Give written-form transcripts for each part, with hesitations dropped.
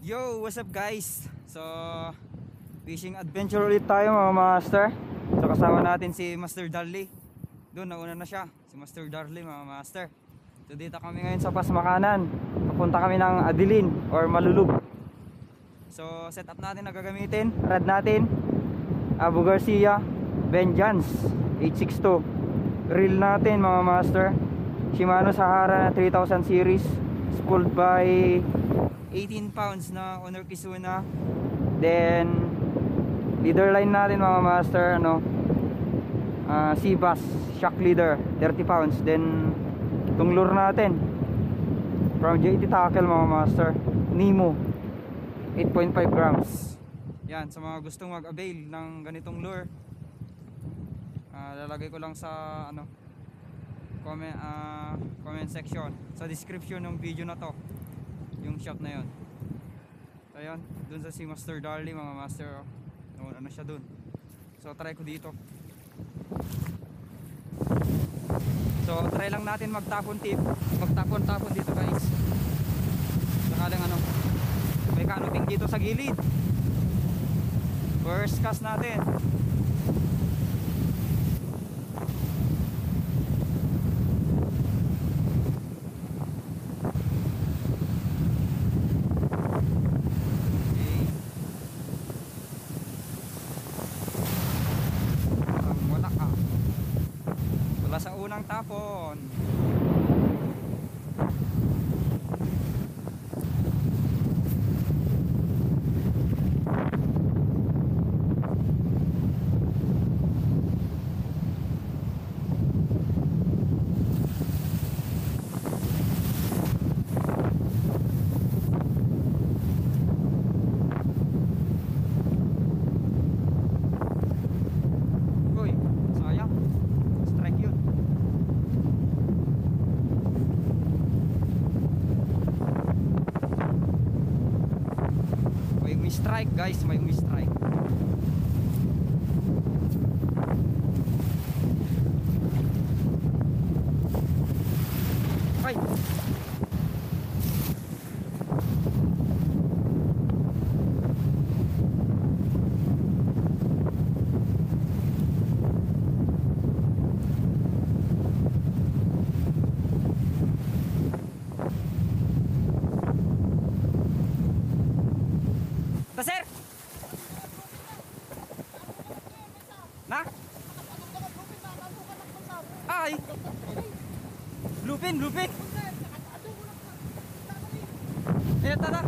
Yo, what's up guys? So, fishing adventure ulit tayo mga master. So, kasama natin si Master Darley. Doon, nauna na siya, si Master Darley mga master. So, dito kami ngayon sa Pasmakanan. Papunta kami ng Adilin or Malulug. So, setup natin na gagamitin. Rad natin, Abu Garcia Vengeance 862. Reel natin mga master, Shimano Sahara na 3000 series, spooled by 18 pounds na Honor Kizuna. Then leader line natin mga master, Seabass shock leader 30 pounds. Then itong lure natin from JT Tackle mga master, Nemo 8.5 grams. Yan, sa mga gustong mag-avail ng ganitong lure, lalagay ko lang sa comment section, sa description ng video na to, yung shop na yon. Ayun, dun sa si Master Darley mga master, ano siya dun. So try ko dito. So try lang natin magtapon dito guys. Sakaling may canoping dito sa gilid. First cast natin. Sa unang tapon. Uy, sayang. Strike yun. May strike guys, may strike. Ay! Sir! Na? Ay! Lupin! Ayan, tata!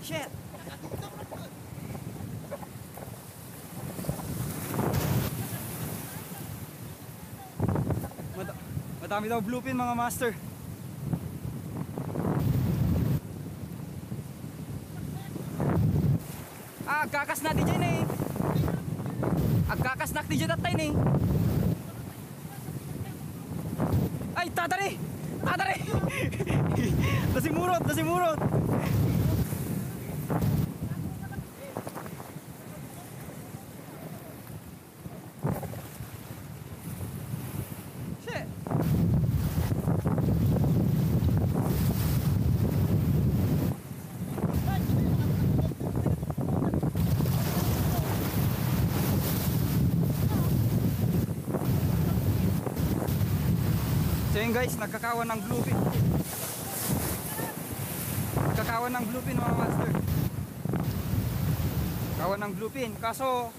Shit! Madami daw bluefin mga master. Agkakas natin dyan eh. Agkakas natin dyan natin eh. Ay, tatari! Nasimurot! Shit! So yun guys, nagkakawan ng bluefin. Mga master. Kawan ng bluefin, kaso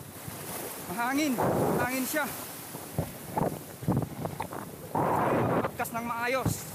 mahangin siya. Magkas ng maayos.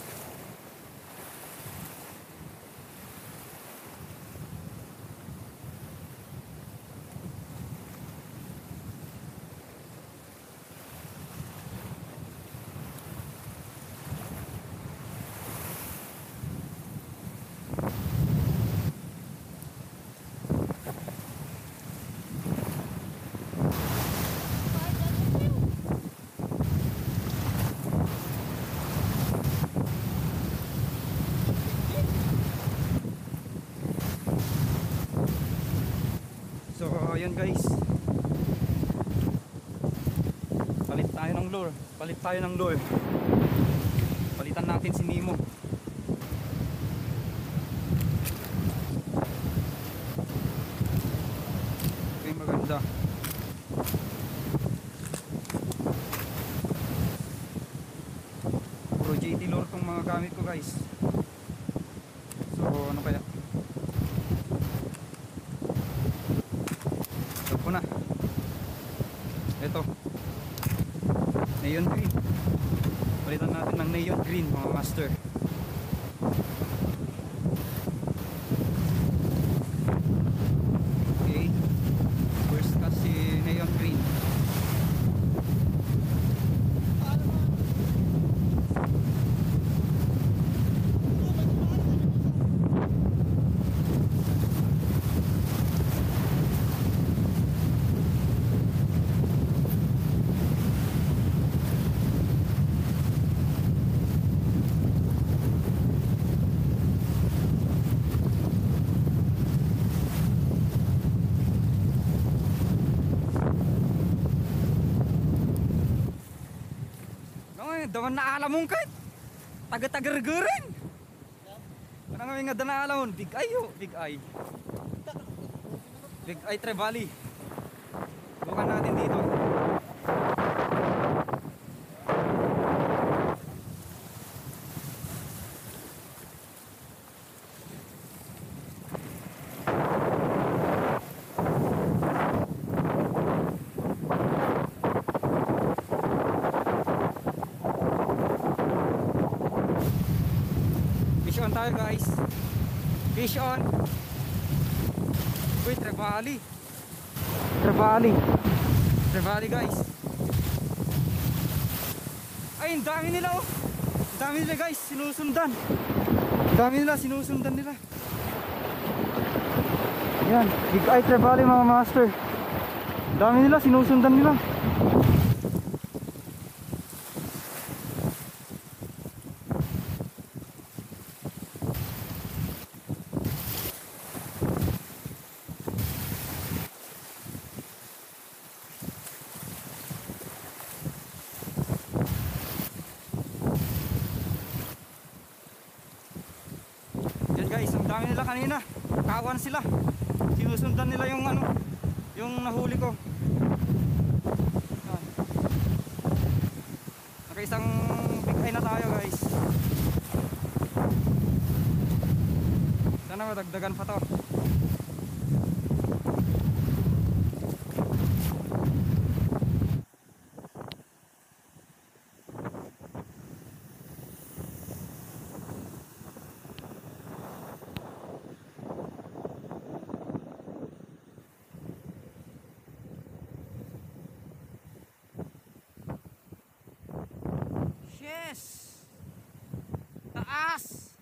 So ayun guys, palit tayo ng lure. Palitan natin si Nemo. guys. So ano kaya? Stop ko na. Ito, neon green. Palitan natin ng neon green mga master. Okay, first kasi neon green. Daman na alamon kahit taga-tagargurin. Ano nga nga na alamon? Big Eye oh, Big Eye. Big Eye Trevally. Bukan natin dito. Fish on tayo guys. Fish on. Uy, Trevally. Trevally. Trevally guys. Ay, ang dami nila oh. Ang dami nila guys, sinusundan. Ang dami nila, sinusundan nila. Yan, Big Eye Trevally mga master. Ang dami nila, sinusundan nila. Guys, ang dami nila kanina. Kawan sila. Sinusundan nila yung ano, yung nahuli ko. Nakaisang Big Eye na tayo guys. Sana madagdagan pa to. Yes! Taas!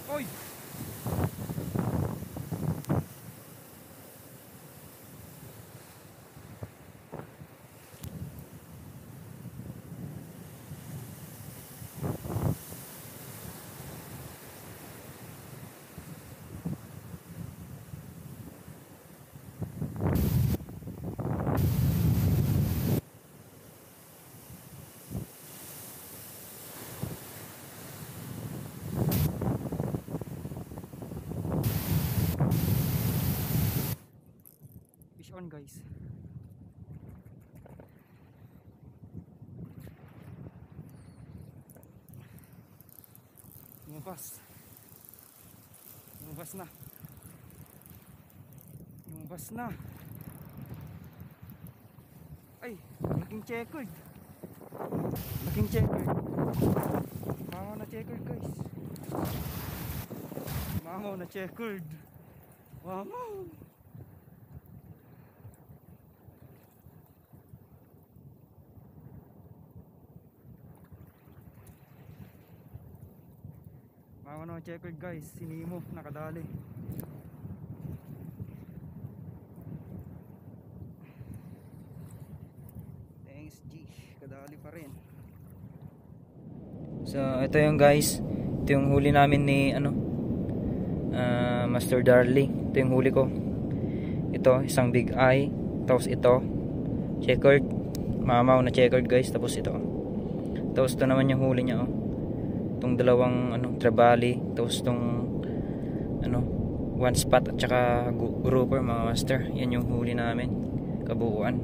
Oy! Fish on guys. Lumabas. Lumabas na. Lumabas na. Ay, laking checkered. Laking checkered. Mangaw na checkered guys. Mangaw na checkered. Mangaw. Mama na checkered guys, si Nemo nakadali. Thanks G, kadali pa rin. So ito yung guys, ito yung huli namin ni Master Darley. Ito yung huli ko. Ito isang big eye, tapos ito checkered, mamaw na checkered guys, tapos ito. Tapos ito naman yung huli niya, oh. Itong dalawang trevally, tapos itong one spot at saka grouper mga master. Yan yung huli namin, kabuuan.